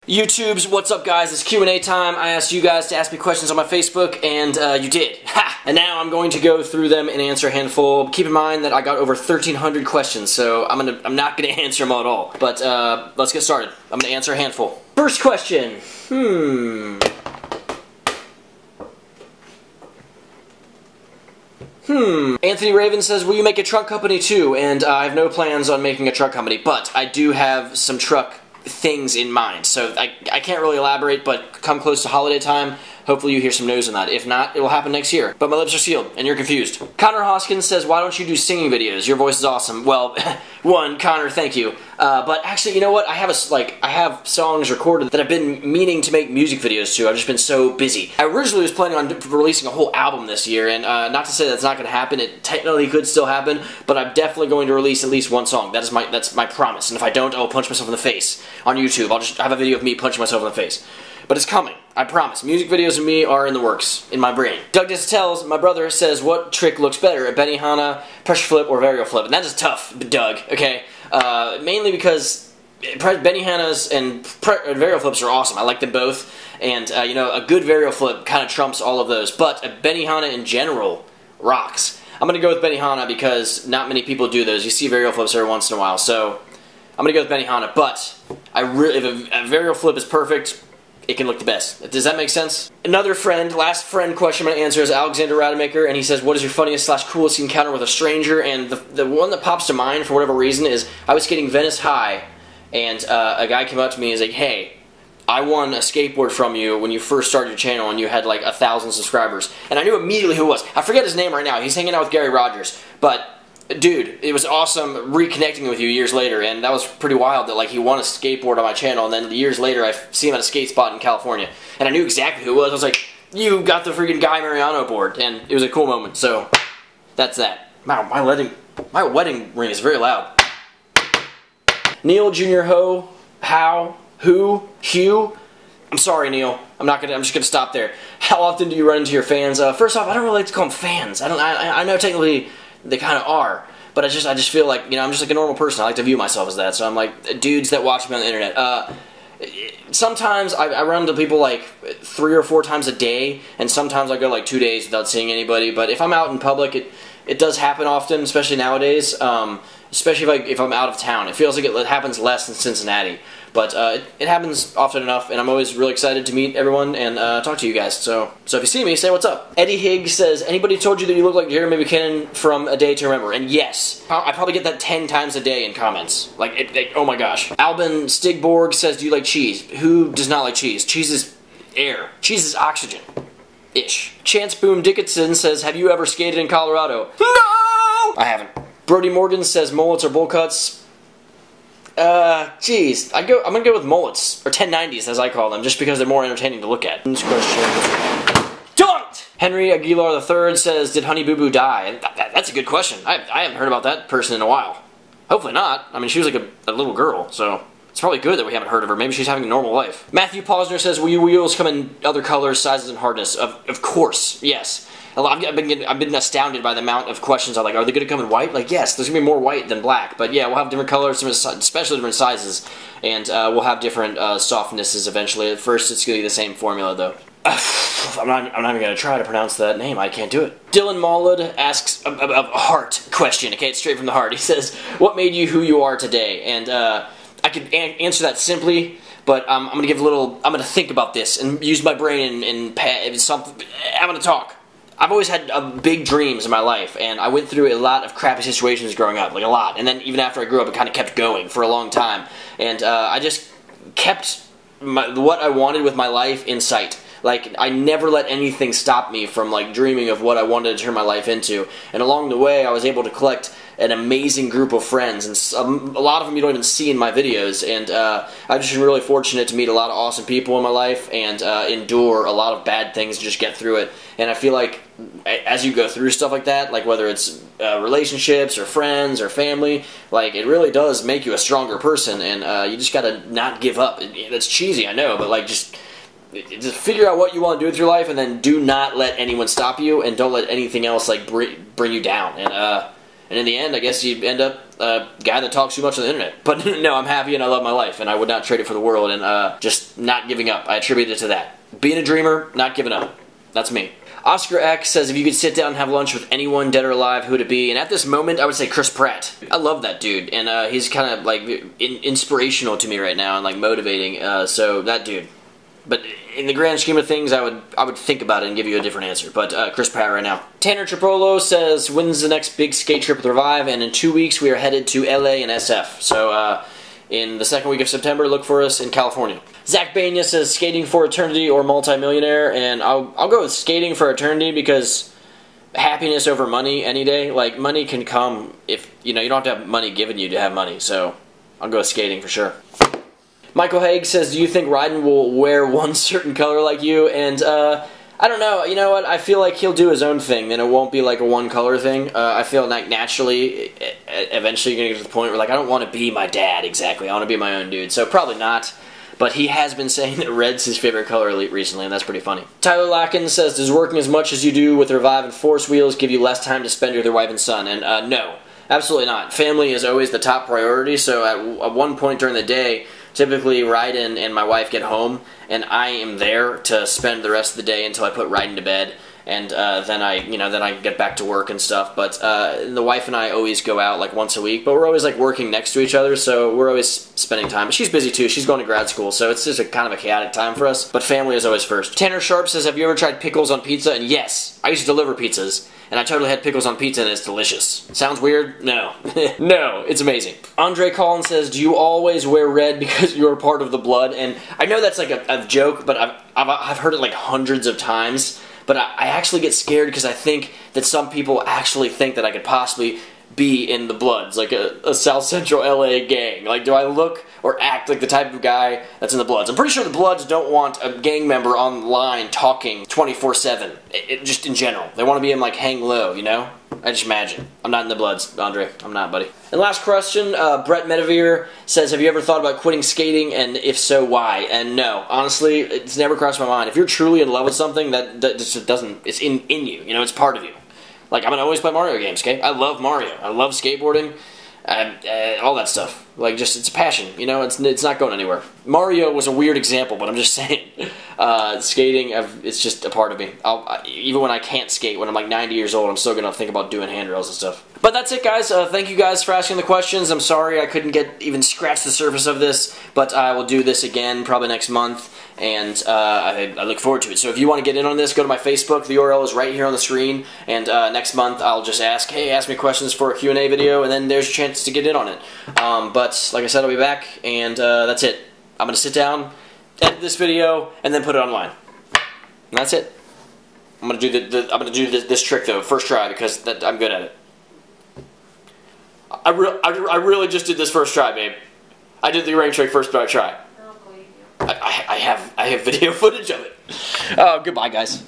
YouTube's what's up, guys? It's Q&A time. I asked you guys to ask me questions on my Facebook, and you did. Ha! And now I'm going to go through them and answer a handful. Keep in mind that I got over 1,300 questions, so I'm not going to answer them all at all. But let's get started. I'm going to answer a handful. First question. Anthony Raven says, will you make a truck company too? And I have no plans on making a truck company, but I do have some truck things in mind. So I can't really elaborate, but come close to holiday time, hopefully you hear some no's on that. If not, it will happen next year. But my lips are sealed, and you're confused. Connor Hoskins says, why don't you do singing videos? Your voice is awesome. Well, one, Connor, thank you. But actually, you know what? I have songs recorded that I've been meaning to make music videos to. I've just been so busy. I originally was planning on releasing a whole album this year, and not to say that's not going to happen. It technically could still happen, but I'm definitely going to release at least one song. That's my promise. And if I don't, I will punch myself in the face on YouTube. I'll just have a video of me punching myself in the face. But it's coming. I promise. Music videos of me are in the works, in my brain. Doug Tells, my brother, says, what trick looks better, a Benihana, pressure flip, or varial flip? And that is tough, Doug, okay? Mainly because Benihanas and varial flips are awesome. I like them both. And, you know, a good varial flip kind of trumps all of those. But a Benihana in general rocks. I'm going to go with Benihana because not many people do those. You see varial flips every once in a while. So I'm going to go with Benihana. But if a varial flip is perfect, it can look the best. Does that make sense? Another friend, last friend question I'm going to answer is Alexander Rademacher, and he says, what is your funniest / coolest encounter with a stranger? And the one that pops to mind for whatever reason is I was skating Venice High, and a guy came up to me and was like, hey, I won a skateboard from you when you first started your channel and you had like 1,000 subscribers. And I knew immediately who it was. I forget his name right now. He's hanging out with Gary Rogers. But dude, it was awesome reconnecting with you years later, and that was pretty wild that like he won a skateboard on my channel, and then years later I see him at a skate spot in California, and I knew exactly who it was. I was like, you got the freaking Guy Mariano board, and it was a cool moment, so that's that. Wow, my wedding ring is very loud. Neil Jr. Ho, How, Who, Hugh. I'm sorry, Neil. I'm just gonna stop there. How often do you run into your fans? First off, I don't really like to call them fans. I know technically they kind of are, but I just feel like, you know, I'm just like a normal person. I like to view myself as that, so I'm like dudes that watch me on the internet. Sometimes I run into people like 3 or 4 times a day, and sometimes I go like 2 days without seeing anybody, but if I'm out in public, it does happen often, especially nowadays, especially if I'm out of town. It feels like it happens less in Cincinnati, but it happens often enough, and I'm always really excited to meet everyone and talk to you guys. So if you see me, say what's up. Eddie Higgs says, anybody told you that you look like Jeremy Buchanan from A Day to Remember? And yes, I probably get that 10 times a day in comments. Like, oh my gosh. Albin Stigborg says, do you like cheese? Who does not like cheese? Cheese is air. Cheese is oxygen. Ish. Chance Boom Dickinson says, have you ever skated in Colorado? No! I haven't. Brody Morgan says, mullets or bowl cuts? Geez, I'm gonna go with mullets, or 1090s as I call them, just because they're more entertaining to look at. This question. Dunked! Henry Aguilar III says, did Honey Boo Boo die? That's a good question. I haven't heard about that person in a while. Hopefully not. I mean, she was like a little girl, so it's probably good that we haven't heard of her. Maybe she's having a normal life. Matthew Posner says, will your wheels come in other colors, sizes, and hardness? Of course, yes. I've been astounded by the amount of questions. I'm like, are they going to come in white? Like, yes, there's going to be more white than black. But yeah, we'll have different colors, especially different sizes. And we'll have different softnesses eventually. At first, it's going to be the same formula, though. I'm not even going to try to pronounce that name. I can't do it. Dylan Maulud asks a heart question. Okay, it's straight from the heart. He says, what made you who you are today? And I could answer that simply, but I'm going to give a little... I'm going to think about this and use my brain and something. I'm going to talk. I've always had big dreams in my life, and I went through a lot of crappy situations growing up, like a lot. And then even after I grew up, it kind of kept going for a long time. And I just kept what I wanted with my life in sight. Like, I never let anything stop me from, like, dreaming of what I wanted to turn my life into. And along the way, I was able to collect an amazing group of friends, and a lot of them you don't even see in my videos. And I've just been really fortunate to meet a lot of awesome people in my life and endure a lot of bad things to just get through it. And I feel like as you go through stuff like that, like whether it's relationships or friends or family, like it really does make you a stronger person, and you just gotta not give up. That's cheesy, I know, but like just figure out what you want to do with your life, and then do not let anyone stop you, and don't let anything else like bring you down. And in the end, I guess you end up a guy that talks too much on the internet. But no, I'm happy and I love my life, and I would not trade it for the world, and just not giving up. I attribute it to that. Being a dreamer, not giving up. That's me. Oscar X says, if you could sit down and have lunch with anyone, dead or alive, who would it be? And at this moment, I would say Chris Pratt. I love that dude, and he's kind of like inspirational to me right now and like motivating. So that dude. But in the grand scheme of things, I would think about it and give you a different answer. But Chris Pratt right now. Tanner Tripolo says, when's the next big skate trip with Revive? And in 2 weeks, we are headed to LA and SF. So in the second week of September, look for us in California. Zach Bania says, skating for eternity or multimillionaire? And I'll go with skating for eternity because happiness over money any day. Like, money can come if, you don't have to have money given you to have money. So I'll go with skating for sure. Michael Haig says, do you think Ryden will wear one certain color like you? And I don't know. You know what? I feel like he'll do his own thing, and it won't be like a one color thing. I feel like naturally, eventually you're going to get to the point where like, I don't want to be my dad exactly. I want to be my own dude. So probably not. But he has been saying that red's his favorite color recently, and that's pretty funny. Tyler Lackins says, does working as much as you do with Revive and Force Wheels give you less time to spend with your wife and son? And no, absolutely not. Family is always the top priority, so at one point during the day, typically Ryden and my wife get home, and I am there to spend the rest of the day until I put Ryden to bed, and then I get back to work and stuff. But the wife and I always go out like once a week, but we're always like working next to each other, so we're always spending time. But she's busy too. She's going to grad school, so it's just a kind of a chaotic time for us. But family is always first. Tanner Sharp says, have you ever tried pickles on pizza? And yes, I used to deliver pizzas, and I totally had pickles on pizza, and it's delicious. Sounds weird? No. No, it's amazing. Andre Collins says, do you always wear red because you're part of the blood? And I know that's like a joke, but I've heard it like hundreds of times. But I actually get scared because I think that some people actually think that I could possibly be in the Bloods, like a South Central LA gang. Like, do I look or act like the type of guy that's in the Bloods? I'm pretty sure the Bloods don't want a gang member online talking 24/7, just in general. They want to be in, like, hang low, you know? I just imagine. I'm not in the Bloods, Andre. I'm not, buddy. And last question, Brett Medivere says, have you ever thought about quitting skating, and if so, why? And no, honestly, it's never crossed my mind. If you're truly in love with something, that just doesn't, it's in you, you know, it's part of you. Like, I'm going to always play Mario games, okay? I love Mario. I love skateboarding, all that stuff. Like, just, it's a passion, you know? It's not going anywhere. Mario was a weird example, but I'm just saying. Skating, it's just a part of me. Even when I can't skate, when I'm like 90 years old, I'm still going to think about doing handrails and stuff. But that's it, guys. Thank you guys for asking the questions. I'm sorry I couldn't even scratch the surface of this, but I will do this again probably next month, and I look forward to it. So if you want to get in on this, go to my Facebook. The URL is right here on the screen, and next month I'll just ask, hey, ask me questions for a Q&A video, and then there's a chance to get in on it. But like I said, I'll be back, and that's it. I'm going to sit down, edit this video, and then put it online. And that's it. I'm going to do this trick though, first try, because I'm good at it. I really just did this first try, babe. I did the ring trick first try. I have video footage of it. Oh, goodbye, guys.